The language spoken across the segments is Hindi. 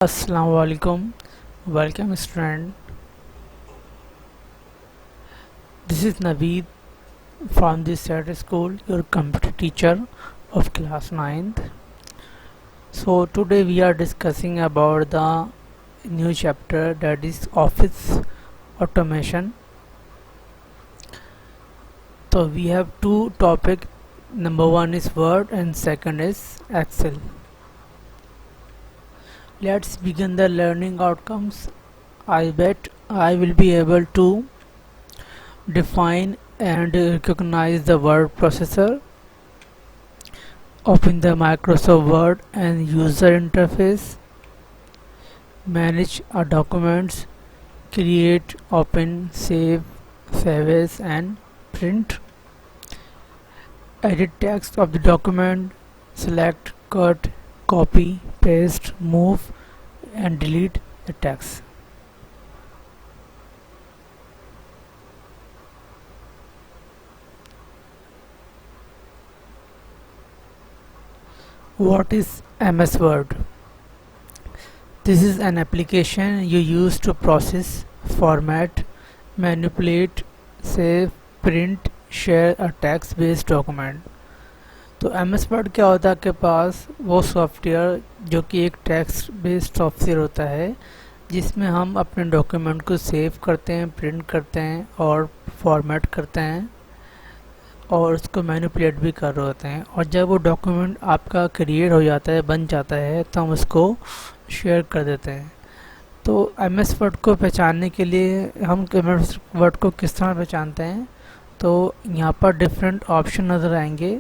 Assalamu alaikum. Welcome student. This is Naveed from the Saturday School, your computer teacher of class 9th. So today we are discussing about the new chapter, that is office automation. So we have two topics. Number one is Word and second is Excel. Let's begin the learning outcomes. I bet I will be able to define and recognize the word processor, open the Microsoft Word and user interface, manage our documents, create, open, save as and print, edit text of the document, select, cut, copy, paste, move and delete the text. What is MS Word? This is an application you use to process, format, manipulate, save, print, share a text based document. तो MS Word क्या होता है आपके पास? वो सॉफ्टवेयर जो कि एक टेक्स्ट बेस्ड सॉफ्टवेयर होता है जिसमें हम अपने डॉक्यूमेंट को सेव करते हैं, प्रिंट करते हैं और फॉर्मेट करते हैं और उसको मैनिपुलेट भी कर रहे होते हैं। और जब वो डॉक्यूमेंट आपका क्रिएट हो जाता है, बन जाता है, तो हम उसको शेयर कर देते हैं। तो MS Word को पहचानने के लिए हम MS Word को किस तरह पहचानते हैं? तो यहाँ पर डिफरेंट ऑप्शन नज़र आएंगे।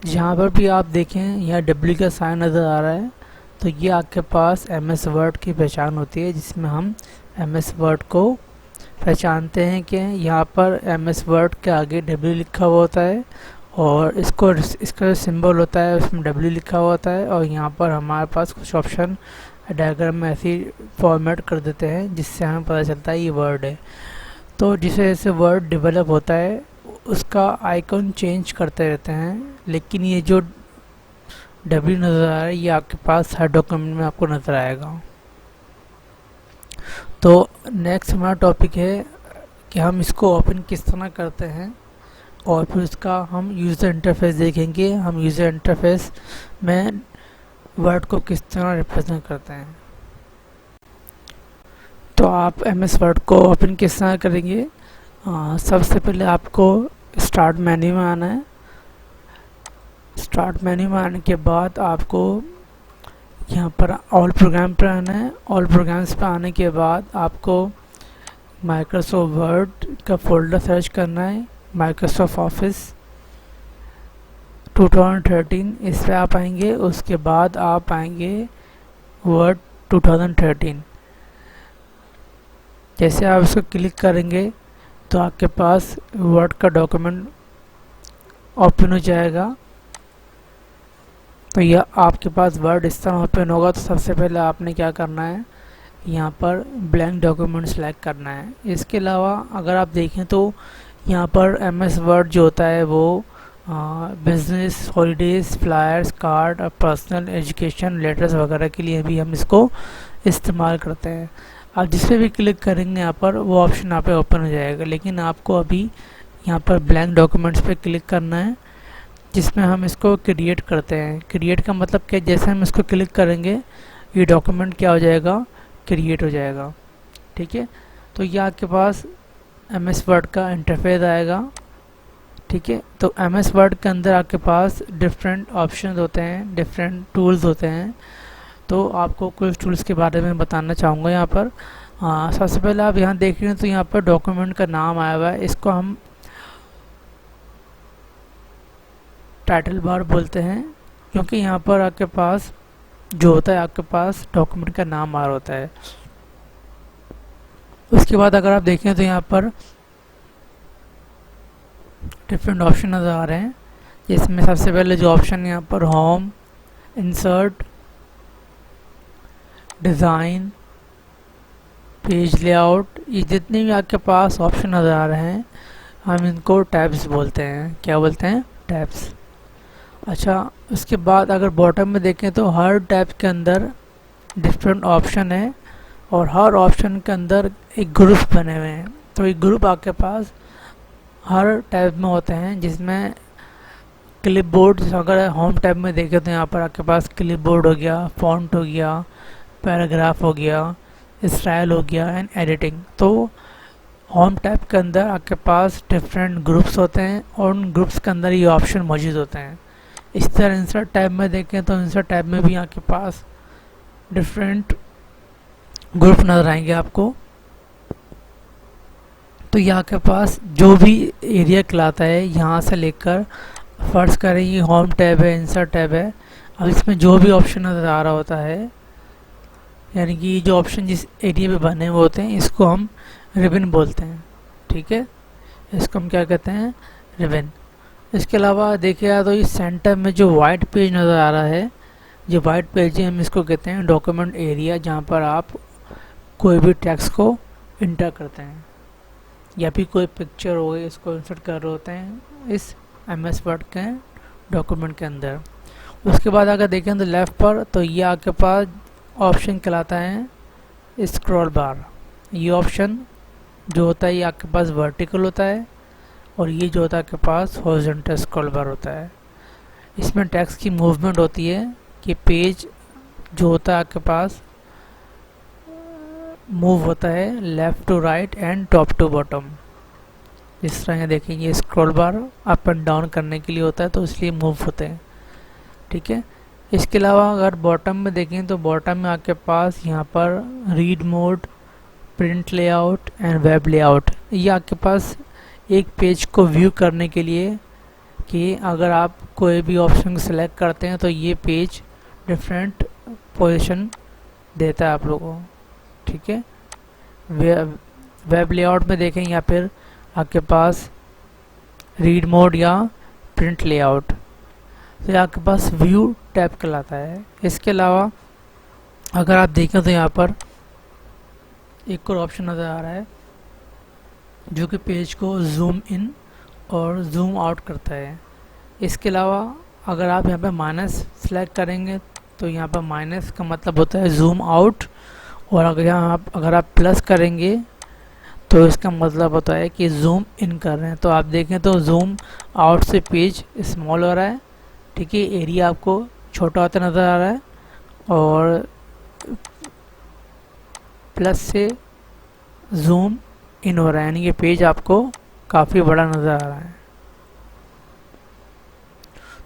जहाँ पर भी आप देखें यहाँ W का साइन नज़र आ रहा है, तो ये आपके पास MS Word की पहचान होती है, जिसमें हम MS Word को पहचानते हैं कि यहाँ पर MS Word के आगे W लिखा हुआ होता है और इसका जो सिंबल होता है उसमें W लिखा हुआ होता है और यहाँ पर हमारे पास कुछ ऑप्शन डायग्राम में ऐसे फॉर्मेट कर देते हैं जिससे हमें पता चलता है ये वर्ड है। तो जैसे जैसे वर्ड डेवलप होता है उसका आइकन चेंज करते रहते हैं, लेकिन ये जो W नज़र आ रहा है ये आपके पास हर डॉक्यूमेंट में आपको नज़र आएगा। तो नेक्स्ट हमारा टॉपिक है कि हम इसको ओपन किस तरह करते हैं और फिर उसका हम यूज़र इंटरफेस देखेंगे। हम यूज़र इंटरफेस में वर्ड को किस तरह रिप्रेजेंट करते हैं। तो आप MS Word को ओपन किस तरह करेंगे? सबसे पहले आपको स्टार्ट मेन्यू में आना है। स्टार्ट मेन्यू में आने के बाद आपको यहाँ पर ऑल प्रोग्राम पर आना है। ऑल प्रोग्राम्स पर आने के बाद आपको माइक्रोसॉफ्ट वर्ड का फोल्डर सर्च करना है, माइक्रोसॉफ्ट ऑफिस 2013 इस पर आप आएंगे। उसके बाद आप आएंगे वर्ड 2013। जैसे आप इसको क्लिक करेंगे तो आपके पास वर्ड का डॉक्यूमेंट ओपन हो जाएगा। तो यह आपके पास वर्ड इस तरह ओपन होगा। तो सबसे पहले आपने क्या करना है, यहाँ पर ब्लैंक डॉक्यूमेंट सेलेक्ट करना है। इसके अलावा अगर आप देखें तो यहाँ पर MS Word जो होता है वो बिजनेस, हॉलीडेज़, फ्लायर्स, कार्ड और पर्सनल, एजुकेशन, लेटर्स वगैरह के लिए भी हम इसको इस्तेमाल करते हैं। आप जिस पे भी क्लिक करेंगे यहाँ पर वो ऑप्शन यहाँ पे ओपन हो जाएगा, लेकिन आपको अभी यहाँ पर ब्लैंक डॉक्यूमेंट्स पे क्लिक करना है जिसमें हम इसको क्रिएट करते हैं। क्रिएट का मतलब क्या, जैसे हम इसको क्लिक करेंगे ये डॉक्यूमेंट क्या हो जाएगा, क्रिएट हो जाएगा। ठीक है, तो ये आपके पास MS Word का इंटरफेस आएगा। ठीक है, तो MS Word के अंदर आपके पास डिफरेंट ऑप्शन होते हैं, डिफरेंट टूल्स होते हैं। तो आपको कुछ टूल्स के बारे में बताना चाहूँगा यहाँ पर। सबसे पहले आप यहाँ देख रहे हैं तो यहाँ पर डॉक्यूमेंट का नाम आया हुआ है, इसको हम टाइटल बार बोलते हैं, क्योंकि यहाँ पर आपके पास जो होता है आपके पास डॉक्यूमेंट का नाम आ रहा होता है। उसके बाद अगर आप देखें तो यहाँ पर डिफरेंट ऑप्शन नज़र आ रहे हैं, जिसमें सबसे पहले जो ऑप्शन यहाँ पर home, insert, design, page layout, ये जितने भी आपके पास ऑप्शन नज़र आ रहे हैं हम इनको टैब्स बोलते हैं। क्या बोलते हैं? टैब्स। अच्छा, उसके बाद अगर बॉटम में देखें तो हर टैब के अंदर डिफरेंट ऑप्शन है और हर ऑप्शन के अंदर एक ग्रुप बने हुए हैं। तो एक ग्रुप आपके पास हर टैब में होते हैं, जिसमें क्लिपबोर्ड, अगर होम टैब में देखें तो यहाँ पर आपके पास क्लिपबोर्ड हो गया, फॉन्ट हो गया, पैराग्राफ हो गया, स्टाइल हो गया एंड एडिटिंग। तो होम टैब के अंदर आपके पास डिफरेंट ग्रुप्स होते हैं और उन ग्रुप्स के अंदर ये ऑप्शन मौजूद होते हैं। इस तरह इंसर्ट टैब में देखें तो इंसर्ट टैब में भी आपके पास डिफरेंट ग्रुप नजर आएंगे आपको। तो यहाँ के पास जो भी एरिया कहलाता है, यहाँ से लेकर फर्ज करें ये होम टैब है, इंसर्ट टैब है, अब इसमें जो भी ऑप्शन नज़र आ रहा होता है, यानी कि जो ऑप्शन जिस एरिया में बने हुए होते हैं, इसको हम रिबन बोलते हैं। ठीक है, इसको हम क्या कहते हैं, रिबन। इसके अलावा देखिए तो इस सेंटर में जो वाइट पेज नज़र आ रहा है, जो वाइट पेज है, हम इसको कहते हैं डॉक्यूमेंट एरिया, जहाँ पर आप कोई भी टेक्स्ट को इंटर करते हैं या फिर कोई पिक्चर हो गई इसको इंसर्ट कर रहे होते हैं इस MS वर्ड के डॉक्यूमेंट के अंदर। उसके बाद अगर देखें तो लेफ़्ट पर, तो ये आपके पास ऑप्शन कहलाता है स्क्रॉल बार। ये ऑप्शन जो होता है ये आपके पास वर्टिकल होता है और ये जो होता है आपके पास हॉरिजॉन्टल स्क्रॉल बार होता है। इसमें टेक्स्ट की मूवमेंट होती है कि पेज जो होता है आपके पास मूव होता है left to right and top to bottom. इस तरह देखेंगे ये scroll bar up and down करने के लिए होता है, तो इसलिए मूव होते हैं। ठीक है, इसके अलावा अगर बॉटम में देखें तो बॉटम में आपके पास यहाँ पर read mode, print layout and web layout, ये आपके पास एक पेज को व्यू करने के लिए कि अगर आप कोई भी ऑप्शन सेलेक्ट करते हैं तो ये पेज डिफरेंट पोजीशन देता है आप लोगों को। ठीक है, वेब लेआउट में देखें या फिर आपके पास रीड मोड या प्रिंट लेआउट, तो आपके पास व्यू टैब कहलाता है। इसके अलावा अगर आप देखें तो यहाँ पर एक और ऑप्शन नज़र आ रहा है जो कि पेज को जूम इन और जूम आउट करता है। इसके अलावा अगर आप यहाँ पर माइनस सेलेक्ट करेंगे तो यहाँ पर माइनस का मतलब होता है जूम आउट, और अगर आप प्लस करेंगे तो इसका मतलब होता है कि जूम इन कर रहे हैं। तो आप देखें तो जूम आउट से पेज स्मॉल हो रहा है। ठीक है, एरिया आपको छोटा होता नज़र आ रहा है, और प्लस से जूम इन हो रहा है, यानी कि पेज आपको काफ़ी बड़ा नज़र आ रहा है।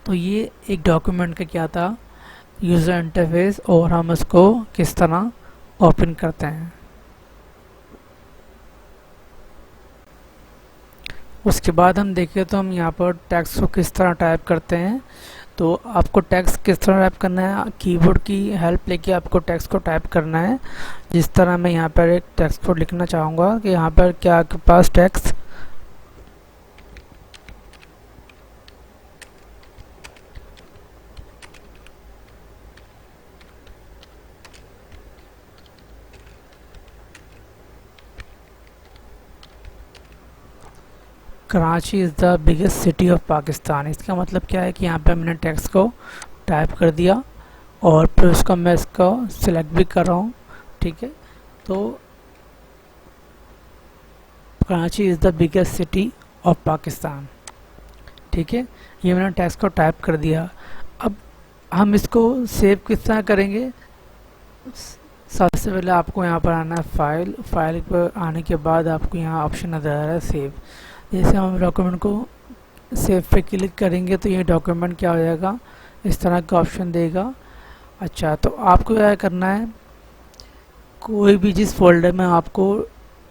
तो ये एक डॉक्यूमेंट का क्या था, यूज़र इंटरफेस, और हम इसको किस तरह ओपन करते हैं। उसके बाद हम देखें तो हम यहाँ पर टेक्स्ट को किस तरह टाइप करते हैं। तो आपको टेक्स्ट किस तरह टाइप करना है, कीबोर्ड की हेल्प लेके आपको टेक्स्ट को टाइप करना है। जिस तरह मैं यहाँ पर एक टेक्स्ट को लिखना चाहूँगा कि यहाँ पर क्या आपके पास text Karachi is the biggest city of Pakistan. इसका मतलब क्या है कि यहाँ पे मैंने टेक्स्ट को टाइप कर दिया और फिर उसका मैं इसको सिलेक्ट भी कर रहा हूँ। ठीक है, तो Karachi is the biggest city of Pakistan. ठीक है, ये मैंने टेक्स्ट को टाइप कर दिया। अब हम इसको सेव किस तरह करेंगे, सबसे पहले आपको यहाँ पर आना है फाइल पर आने के बाद आपको यहाँ ऑप्शन नज़र आ रहा है सेव। जैसे हम डॉक्यूमेंट को सेव पे क्लिक करेंगे तो ये डॉक्यूमेंट क्या हो जाएगा, इस तरह का ऑप्शन देगा। अच्छा, तो आपको क्या करना है, कोई भी जिस फोल्डर में आपको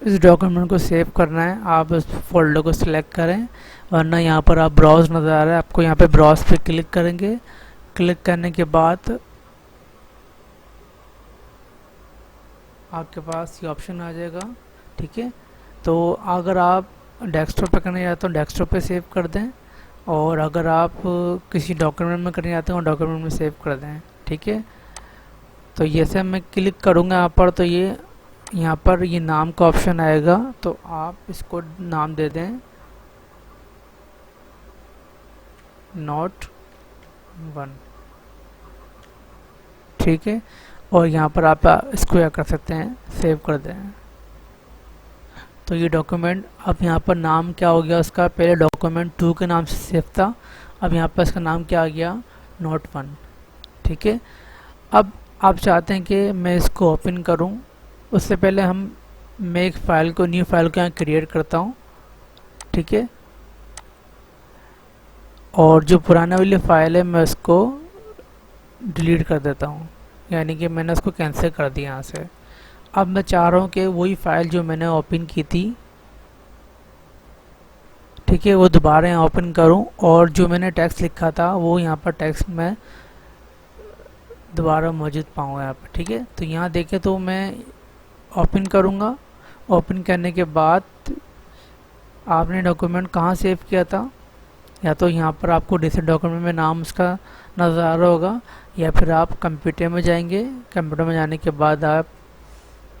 इस डॉक्यूमेंट को सेव करना है आप उस फोल्डर को सिलेक्ट करें, वरना यहाँ पर आप ब्राउज नज़र आ रहा है, आपको यहाँ पे ब्राउज पे क्लिक करेंगे। क्लिक करने के बाद आपके पास ये ऑप्शन आ जाएगा। ठीक है, तो अगर आप डेस्कटॉप पे करने जाते हो डेस्कटॉप पे सेव कर दें, और अगर आप किसी डॉक्यूमेंट में करने जाते हो डॉक्यूमेंट में सेव कर दें। ठीक है, तो जैसे मैं क्लिक करूँगा यहाँ पर तो ये यहाँ पर ये नाम का ऑप्शन आएगा, तो आप इसको नाम दे दें नोट 1। ठीक है, और यहाँ पर आप इसको क्या कर सकते हैं, सेव कर दें। तो ये डॉक्यूमेंट अब यहाँ पर नाम क्या हो गया उसका, पहले डॉक्यूमेंट 2 के नाम से सेव था, अब यहाँ पर इसका नाम क्या आ गया, नोट 1। ठीक है, अब आप चाहते हैं कि मैं इसको ओपन करूं, उससे पहले मैं एक फ़ाइल को, न्यू फाइल को यहाँ क्रिएट करता हूं। ठीक है, और जो पुराना वाली फ़ाइल है मैं उसको डिलीट कर देता हूं, यानी कि मैंने उसको कैंसिल कर दिया यहाँ से। अब मैं चाह रहा हूँ कि वही फ़ाइल जो मैंने ओपन की थी, ठीक है, वो दोबारा यहाँ ओपन करूँ और जो मैंने टेक्स्ट लिखा था वो यहाँ पर टेक्स्ट में दोबारा मौजूद पाऊँगा यहाँ पर। ठीक है, तो यहाँ देखें तो मैं ओपन करूँगा, ओपन करने के बाद आपने डॉक्यूमेंट कहाँ सेव किया था, या तो यहाँ पर आपको डिसेंट डॉक्यूमेंट में नाम उसका नज़र आ रहा होगा, या फिर आप कंप्यूटर में जाएंगे, कंप्यूटर में जाने के बाद आप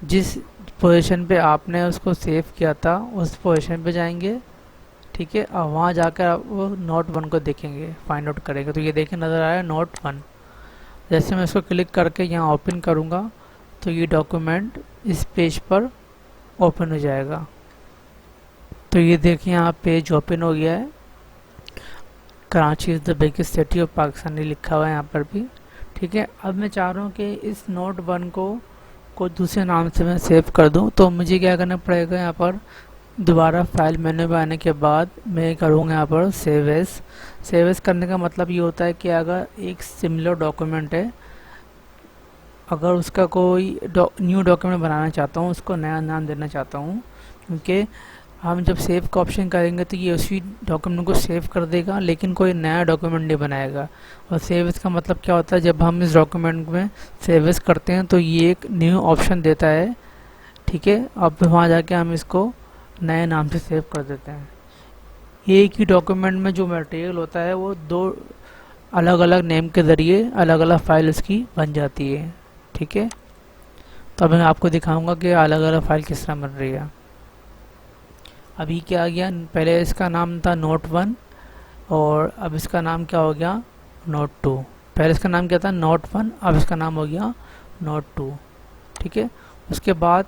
जिस पोजीशन पे आपने उसको सेव किया था उस पोजीशन पे जाएंगे। ठीक है, और वहाँ जाकर आप वो नोट 1 को देखेंगे, फाइंड आउट करेंगे। तो ये देखें नज़र आया नोट 1। जैसे मैं इसको क्लिक करके यहाँ ओपन करूँगा तो ये डॉक्यूमेंट इस पेज पर ओपन हो जाएगा। तो ये देखिए यहाँ पेज ओपन हो गया है, Karachi is the biggest city of Pakistan लिखा हुआ है यहाँ पर भी। ठीक है, अब मैं चाह रहा हूँ कि इस नोट 1 को दूसरे नाम से मैं सेव कर दूँ, तो मुझे क्या करना पड़ेगा, यहाँ पर दोबारा फाइल मेन्यू में आने के बाद मैं करूँगा यहाँ पर सेव एज। सेव एज करने का मतलब ये होता है कि अगर एक सिमिलर डॉक्यूमेंट है, अगर उसका कोई न्यू डॉक्यूमेंट बनाना चाहता हूँ, उसको नया नाम देना चाहता हूँ, क्योंकि हम जब सेव का ऑप्शन करेंगे तो ये उसी डॉक्यूमेंट को सेव कर देगा, लेकिन कोई नया डॉक्यूमेंट नहीं बनाएगा। और सेव एज का मतलब क्या होता है, जब हम इस डॉक्यूमेंट में सेव एज करते हैं तो ये एक न्यू ऑप्शन देता है। ठीक है, अब वहाँ जाके हम इसको नए नाम से सेव कर देते हैं। एक ही डॉक्यूमेंट में जो मटेरियल होता है वो 2 अलग अलग नेम के ज़रिए अलग अलग फाइल उसकी बन जाती है। ठीक है, तो अब मैं आपको दिखाऊंगा कि अलग अलग फाइल किस तरह बन रही है। अभी क्या आ गया, पहले इसका नाम था नोट 1 और अब इसका नाम क्या हो गया, नोट 2। पहले इसका नाम क्या था, नोट 1, अब इसका नाम हो गया नोट 2। ठीक है, उसके बाद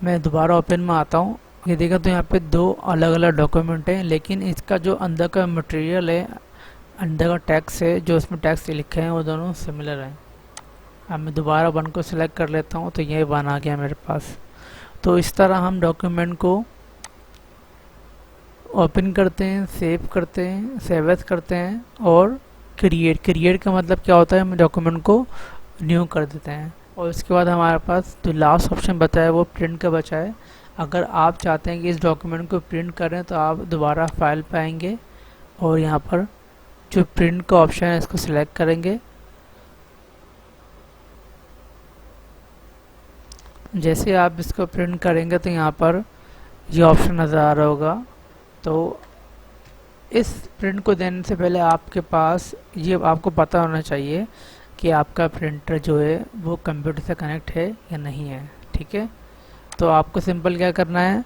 मैं दोबारा ओपन में आता हूँ, ये देखा तो यहाँ पे 2 अलग अलग डॉक्यूमेंट हैं, लेकिन इसका जो अंदर का मटेरियल है, अंदर का टेक्स्ट है, जो उसमें टेक्स्ट लिखे हैं वो दोनों सिमिलर हैं। अब मैं दोबारा 1 को सिलेक्ट कर लेता हूँ तो ये 1 आ गया मेरे पास। तो इस तरह हम डॉक्यूमेंट को ओपन करते हैं, सेव करते हैं, सेव एज करते हैं और क्रिएट का मतलब क्या होता है, हम डॉक्यूमेंट को न्यू कर देते हैं। और इसके बाद हमारे पास जो लास्ट ऑप्शन बचा है वो प्रिंट का बचा है। अगर आप चाहते हैं कि इस डॉक्यूमेंट को प्रिंट करें तो आप दोबारा फाइल पे आएंगे और यहाँ पर जो प्रिंट का ऑप्शन है इसको सिलेक्ट करेंगे। जैसे आप इसको प्रिंट करेंगे तो यहाँ पर ये ऑप्शन नज़र आ रहा होगा। तो इस प्रिंट को देने से पहले आपके पास ये आपको पता होना चाहिए कि आपका प्रिंटर जो है वो कंप्यूटर से कनेक्ट है या नहीं है। ठीक है, तो आपको सिंपल क्या करना है,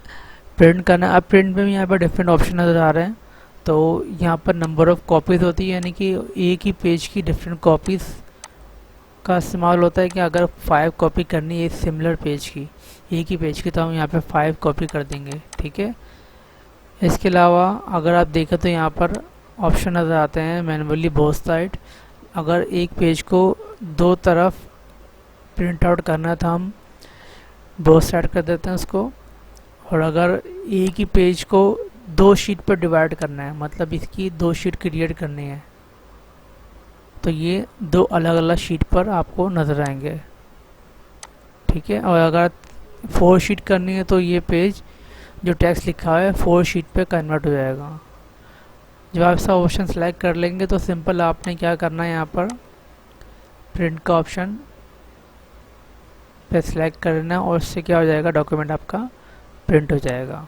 प्रिंट करना। अब प्रिंट में भी यहाँ पर डिफरेंट ऑप्शन नज़र आ रहे हैं। तो यहाँ पर नंबर ऑफ़ कॉपीज़ होती है, यानी कि एक ही पेज की डिफरेंट कॉपीज़ का इस्तेमाल होता है कि अगर 5 कॉपी करनी है सिमिलर पेज की, एक ही पेज की, तो हम यहाँ पे 5 कॉपी कर देंगे। ठीक है, इसके अलावा अगर आप देखें तो यहाँ पर ऑप्शन नज़र आते हैं मैनुअली बोथ साइड। अगर एक पेज को 2 तरफ प्रिंट आउट करना था हम बोथ साइड कर देते हैं उसको। और अगर एक ही पेज को 2 शीट पर डिवाइड करना है, मतलब इसकी 2 शीट क्रिएट करनी है, तो ये 2 अलग अलग शीट पर आपको नज़र आएंगे। ठीक है, और अगर 4 शीट करनी है तो ये पेज जो टेक्स्ट लिखा है 4 शीट पे कन्वर्ट हो जाएगा। जब आप ऐसा ऑप्शन सेलेक्ट कर लेंगे तो सिंपल आपने क्या करना है, यहाँ पर प्रिंट का ऑप्शन पे सिलेक्ट करना और उससे क्या हो जाएगा, डॉक्यूमेंट आपका प्रिंट हो जाएगा।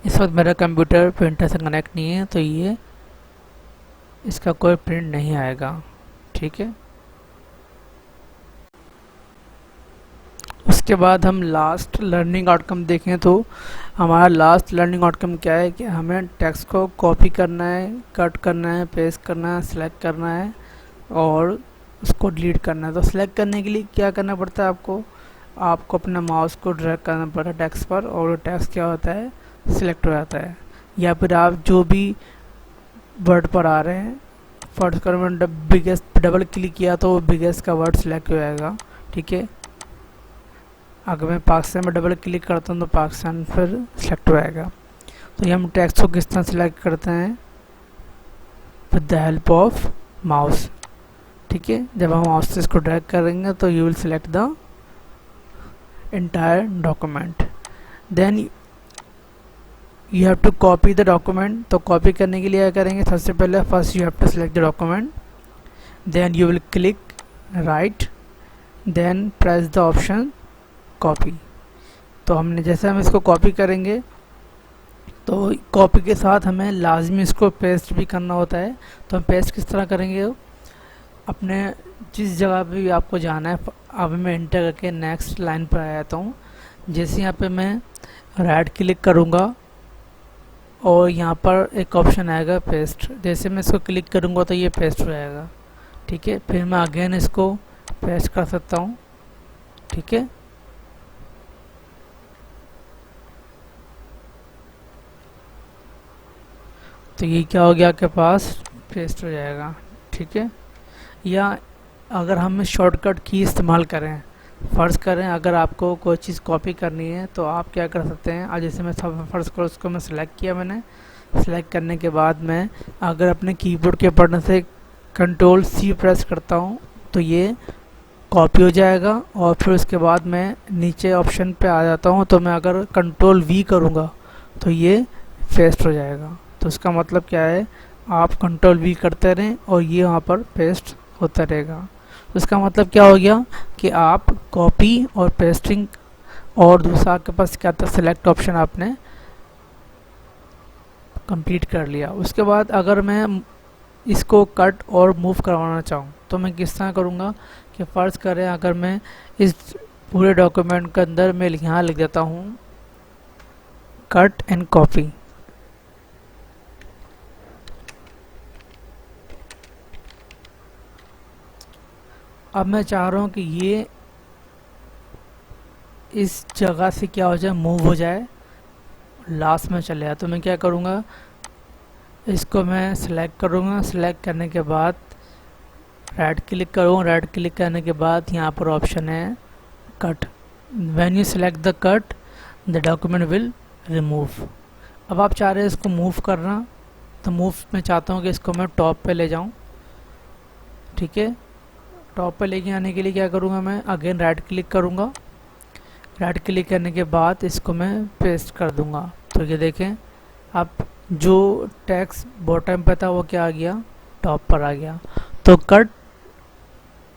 इस वक्त मेरा कंप्यूटर प्रिंटर से कनेक्ट नहीं है तो ये इसका कोई प्रिंट नहीं आएगा। ठीक है, उसके बाद हम लास्ट लर्निंग आउटकम देखें तो हमारा लास्ट लर्निंग आउटकम क्या है कि हमें टेक्स्ट को कॉपी करना है, कट करना है, पेस्ट करना है, सिलेक्ट करना है और उसको डिलीट करना है। तो सिलेक्ट करने के लिए क्या करना पड़ता है आपको अपना माउस को ड्रैग करना पड़ता है टेक्स्ट पर, और वो टेक्स्ट क्या होता है, सिलेक्ट हो जाता है। या फिर आप जो भी वर्ड पर आ रहे हैं, फर्स्ट कर मैंने बिगेस्ट डबल क्लिक किया तो वो बिगेस्ट का वर्ड सिलेक्ट हो जाएगा। ठीक है, अगर मैं पाकिस्तान में डबल क्लिक करता हूँ तो पाकिस्तान फिर सिलेक्ट हो जाएगा। तो ये हम टेक्स्ट को किस तरह सिलेक्ट करते हैं, with the help of mouse. ठीक है, जब हम माउस से इसको ड्रैग करेंगे तो you will select the entire document. Then you have to copy the document. तो कॉपी करने के लिए क्या करेंगे, सबसे पहले first you have to select the document, then you will click right, then press the option copy. तो हमने जैसे हम इसको कॉपी करेंगे तो कॉपी के साथ हमें लाजमी इसको पेस्ट भी करना होता है। तो हम पेस्ट किस तरह करेंगे, अपने जिस जगह पे भी आपको जाना है, अब मैं एंटर करके नेक्स्ट लाइन पर आ जाता हूँ। जैसे यहाँ पे मैं राइट क्लिक करूँगा और यहाँ पर एक ऑप्शन आएगा पेस्ट, जैसे मैं इसको क्लिक करूँगा तो ये पेस्ट हो जाएगा। ठीक है, फिर मैं अगेन इसको पेस्ट कर सकता हूँ। ठीक है, तो ये क्या हो गया आपके पास, पेस्ट हो जाएगा। ठीक है, या अगर हम शॉर्टकट की इस्तेमाल करें, फ़र्ज़ करें अगर आपको कोई चीज़ कॉपी करनी है तो आप क्या कर सकते हैं, आज जैसे मैं फ़र्ज़ करो उसको मैं सिलेक्ट किया, मैंने सिलेक्ट करने के बाद मैं अगर अपने कीबोर्ड के बटन से कंट्रोल सी प्रेस करता हूँ तो ये कॉपी हो जाएगा, और फिर उसके बाद मैं नीचे ऑप्शन पे आ जाता हूँ तो मैं अगर कंट्रोल वी करूँगा तो ये पेस्ट हो जाएगा। तो इसका मतलब क्या है, आप कंट्रोल वी करते रहें और ये वहाँ पर पेस्ट होता रहेगा। तो इसका मतलब क्या हो गया कि आप कॉपी और पेस्टिंग, और दूसरा आपके पास क्या था, सिलेक्ट ऑप्शन आपने कंप्लीट कर लिया। उसके बाद अगर मैं इसको कट और मूव करवाना चाहूँ तो मैं किस तरह करूँगा कि फ़र्ज़ करें अगर मैं इस पूरे डॉक्यूमेंट के अंदर मैं यहाँ लिख देता हूँ कट एंड कॉपी। अब मैं चाह रहा हूँ कि ये इस जगह से क्या हो जाए, मूव हो जाए, लास्ट में चले जाए। तो मैं क्या करूँगा, इसको मैं सिलेक्ट करूँगा, सिलेक्ट करने के बाद राइट क्लिक करूँगा, राइट क्लिक करने के बाद यहाँ पर ऑप्शन है cut. When you select the cut the document will remove. अब आप चाह रहे हैं इसको मूव करना, तो मूव मैं चाहता हूँ कि इसको मैं टॉप पे ले जाऊँ। ठीक है, टॉप पे लेके आने के लिए क्या करूँगा, मैं अगेन राइट क्लिक करूँगा, राइट क्लिक करने के बाद इसको मैं पेस्ट कर दूँगा। तो ये देखें, अब जो टेक्स्ट बॉटम पे था वो क्या आ गया, टॉप पर आ गया। तो कट,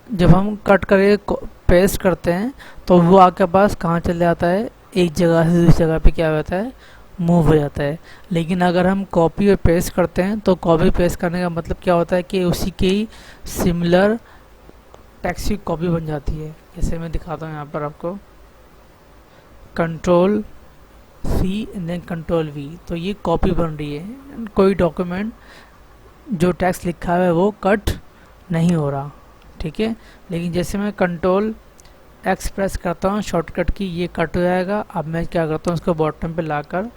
जब हम कट करके पेस्ट करते हैं तो वो आपके पास कहाँ चले जाता है, एक जगह से दूसरी जगह पे क्या होता है, मूव हो जाता है। लेकिन अगर हम कॉपी और पेस्ट करते हैं तो कॉपी पेस्ट करने का मतलब क्या होता है कि उसी के ही सिमिलर टेक्स्ट की कॉपी बन जाती है। जैसे मैं दिखाता हूँ यहाँ पर आपको, control C and then control V, तो ये कॉपी बन रही है। कोई डॉक्यूमेंट जो टेक्स्ट लिखा है वो कट नहीं हो रहा। ठीक है, लेकिन जैसे मैं कंट्रोल एक्स प्रेस करता हूँ शॉर्टकट की, ये कट हो जाएगा। अब मैं क्या करता हूँ, उसको बॉटम पे लाकर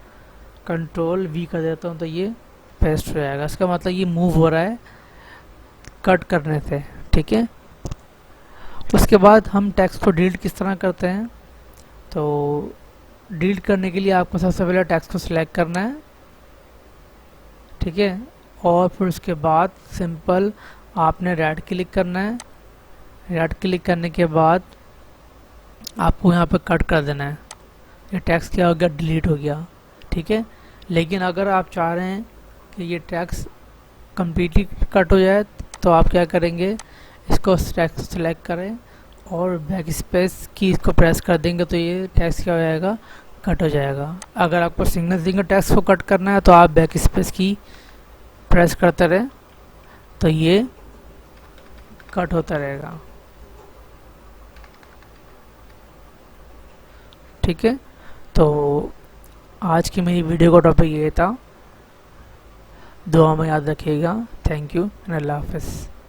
कंट्रोल वी कर देता हूँ तो ये पेस्ट हो जाएगा। इसका मतलब ये मूव हो रहा है कट करने से। ठीक है, उसके बाद हम टेक्स्ट को डिलीट किस तरह करते हैं, तो डिलीट करने के लिए आपको सबसे पहले टेक्स्ट को सिलेक्ट करना है। ठीक है, और फिर उसके बाद सिंपल आपने राइट क्लिक करना है, राइट क्लिक करने के बाद आपको यहाँ पे कट कर देना है। ये टेक्स्ट क्या हो गया, डिलीट हो गया। ठीक है, लेकिन अगर आप चाह रहे हैं कि ये टेक्स्ट कम्प्लीटली कट हो जाए तो आप क्या करेंगे, इसको टेक्स्ट सेलेक्ट करें और बैक स्पेस की इसको प्रेस कर देंगे तो ये टेक्स्ट क्या हो जाएगा, कट हो जाएगा। अगर आपको सिंगल टेक्स्ट को कट करना है तो आप बैक स्पेस की प्रेस करते रहें तो ये कट होता रहेगा। ठीक है, तो आज की मेरी वीडियो का टॉपिक ये था। दुआ में याद रखिएगा। थैंक यू एंड अल्लाह हाफ़िज़।